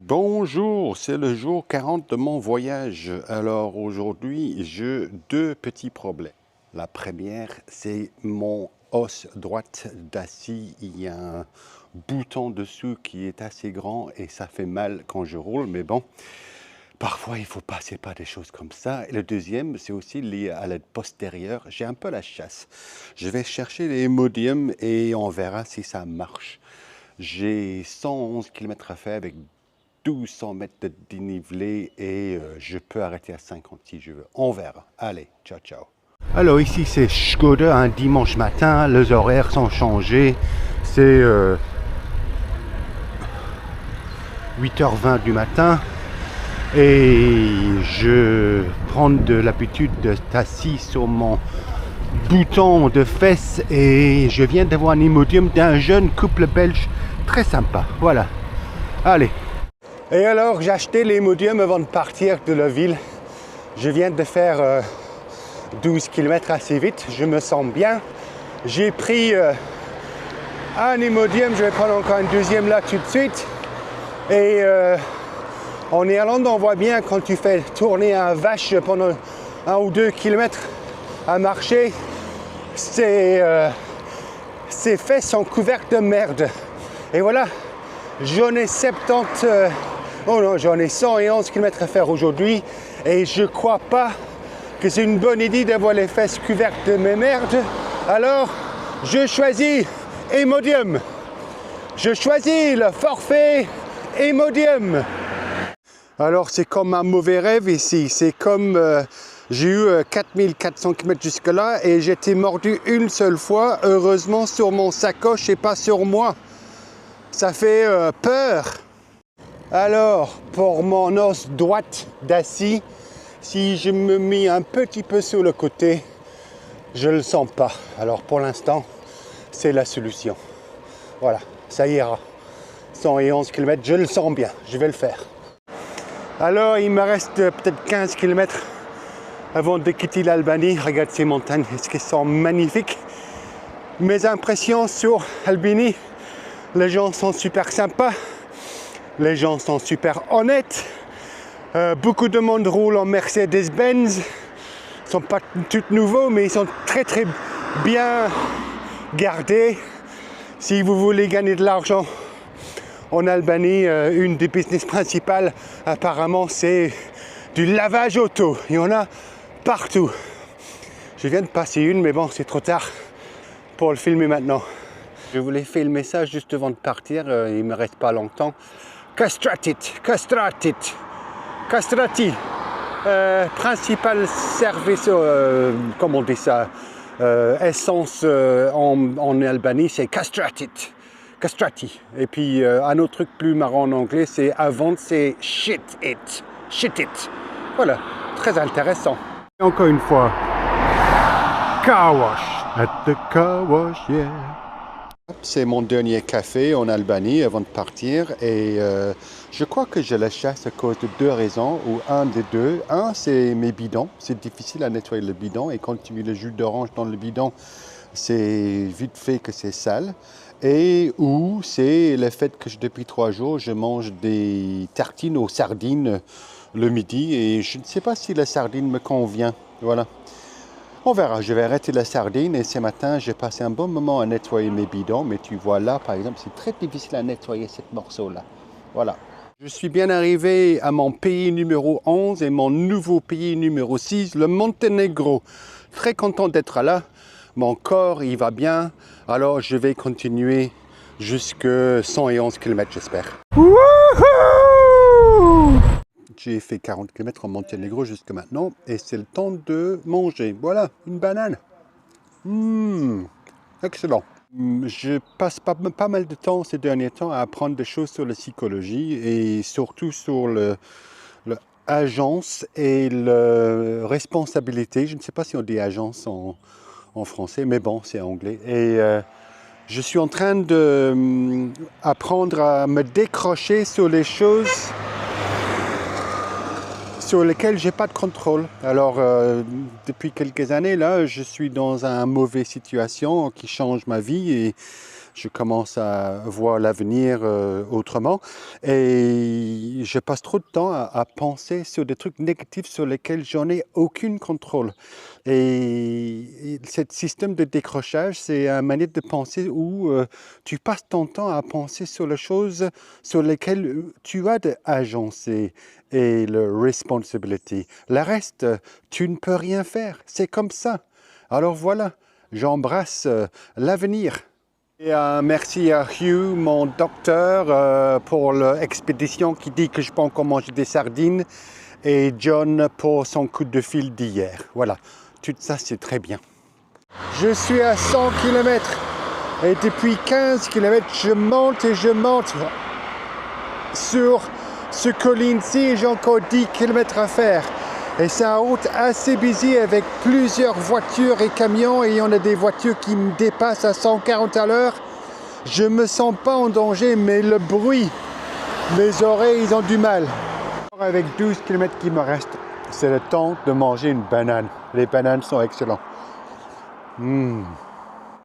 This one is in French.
Bonjour, c'est le jour 40 de mon voyage. Alors aujourd'hui, j'ai deux petits problèmes. La première, c'est mon os droite d'assis. Il y a un bouton dessous qui est assez grand et ça fait mal quand je roule, mais bon, parfois il faut passer par des choses comme ça. Et le deuxième, c'est aussi lié à l'aide postérieure. J'ai un peu la chasse. Je vais chercher les Imodium et on verra si ça marche. J'ai 111 km à faire avec 1200 mètres de dénivelé et je peux arrêter à 50 si je veux. On verra. Allez, ciao, ciao. Alors ici c'est Skoda, un dimanche matin, les horaires sont changés. C'est 8h20 du matin et je prends de l'habitude d'être assis sur mon bouton de fesses et je viens d'avoir un Imodium d'un jeune couple belge très sympa. Voilà. Allez. Et alors, j'ai acheté les Imodium avant de partir de la ville. Je viens de faire 12 km assez vite, je me sens bien. J'ai pris un Imodium, je vais prendre encore un deuxième là tout de suite. Et en Irlande, on voit bien quand tu fais tourner un vache pendant 1 ou 2 km à marcher, ses fesses sont couvertes de merde. Et voilà, j'en ai 70... Oh non, j'en ai 111 km à faire aujourd'hui et je crois pas que c'est une bonne idée d'avoir les fesses couvertes de mes merdes. Alors, je choisis Imodium. Je choisis le forfait Imodium. Alors, c'est comme un mauvais rêve ici. C'est comme j'ai eu 4400 km jusque-là et j'ai été mordu une seule fois, heureusement sur mon sacoche et pas sur moi. Ça fait peur. Alors, pour mon os droite d'assis, si je me mets un petit peu sur le côté, je ne le sens pas. Alors, pour l'instant, c'est la solution. Voilà, ça ira. 111 km, je le sens bien, je vais le faire. Alors, il me reste peut-être 15 km avant de quitter l'Albanie. Regarde ces montagnes, est-ce qu'elles sont magnifiques? Mes impressions sur Albanie, les gens sont super sympas. Les gens sont super honnêtes. Beaucoup de monde roule en Mercedes-Benz. Ils ne sont pas tout nouveaux, mais ils sont très très bien gardés. Si vous voulez gagner de l'argent en Albanie, une des business principales, apparemment, c'est du lavage auto. Il y en a partout. Je viens de passer une, mais bon, c'est trop tard pour le filmer maintenant. Je voulais filmer ça juste avant de partir. Il ne me reste pas longtemps. Castrati, principal service, comment on dit ça, essence en Albanie, c'est castrati. Et puis un autre truc plus marrant en anglais, c'est avant, c'est shit it. Voilà, très intéressant. Et encore une fois, car wash, at the car wash, yeah. C'est mon dernier café en Albanie avant de partir et je crois que je la chasse à cause de deux raisons ou un des deux. Un, c'est mes bidons. C'est difficile à nettoyer le bidon et quand tu mets le jus d'orange dans le bidon, c'est vite fait que c'est sale. Et ou c'est le fait que depuis 3 jours, je mange des tartines aux sardines le midi et je ne sais pas si la sardine me convient. Voilà. On verra, je vais arrêter la sardine et ce matin, j'ai passé un bon moment à nettoyer mes bidons, mais tu vois là, par exemple, c'est très difficile à nettoyer ce morceau-là. Voilà. Je suis bien arrivé à mon pays numéro 11 et mon nouveau pays numéro 6, le Monténégro. Très content d'être là. Mon corps, il va bien. Alors, je vais continuer jusqu'à 111 km, j'espère. J'ai fait 40 km en Monténégro jusqu'à maintenant et c'est le temps de manger. Voilà, une banane. Excellent. Je passe pas mal de temps ces derniers temps à apprendre des choses sur la psychologie et surtout sur l'agence et la responsabilité. Je ne sais pas si on dit agence en français, mais bon, c'est anglais. Et je suis en train d'apprendre à me décrocher sur les choses sur lesquels j'ai pas de contrôle. Alors, depuis quelques années, là, je suis dans une mauvaise situation qui change ma vie et Je commence à voir l'avenir autrement et je passe trop de temps à penser sur des trucs négatifs sur lesquels j'en ai aucun contrôle. Et ce système de décrochage, c'est une manière de penser où tu passes ton temps à penser sur les choses sur lesquelles tu as de agencer et le responsibility. Le reste, tu ne peux rien faire. C'est comme ça. Alors voilà, j'embrasse l'avenir. Et merci à Hugh, mon docteur, pour l'expédition qui dit que je peux encore manger des sardines. Et John pour son coup de fil d'hier. Voilà, tout ça c'est très bien. Je suis à 100 km et depuis 15 km, je monte et je monte sur ce colline-ci et j'ai encore 10 km à faire. Et c'est une route assez busy avec plusieurs voitures et camions et il y en a des voitures qui me dépassent à 140 à l'heure. Je me sens pas en danger, mais le bruit, mes oreilles, ils ont du mal. Avec 12 km qui me restent, c'est le temps de manger une banane. Les bananes sont excellentes.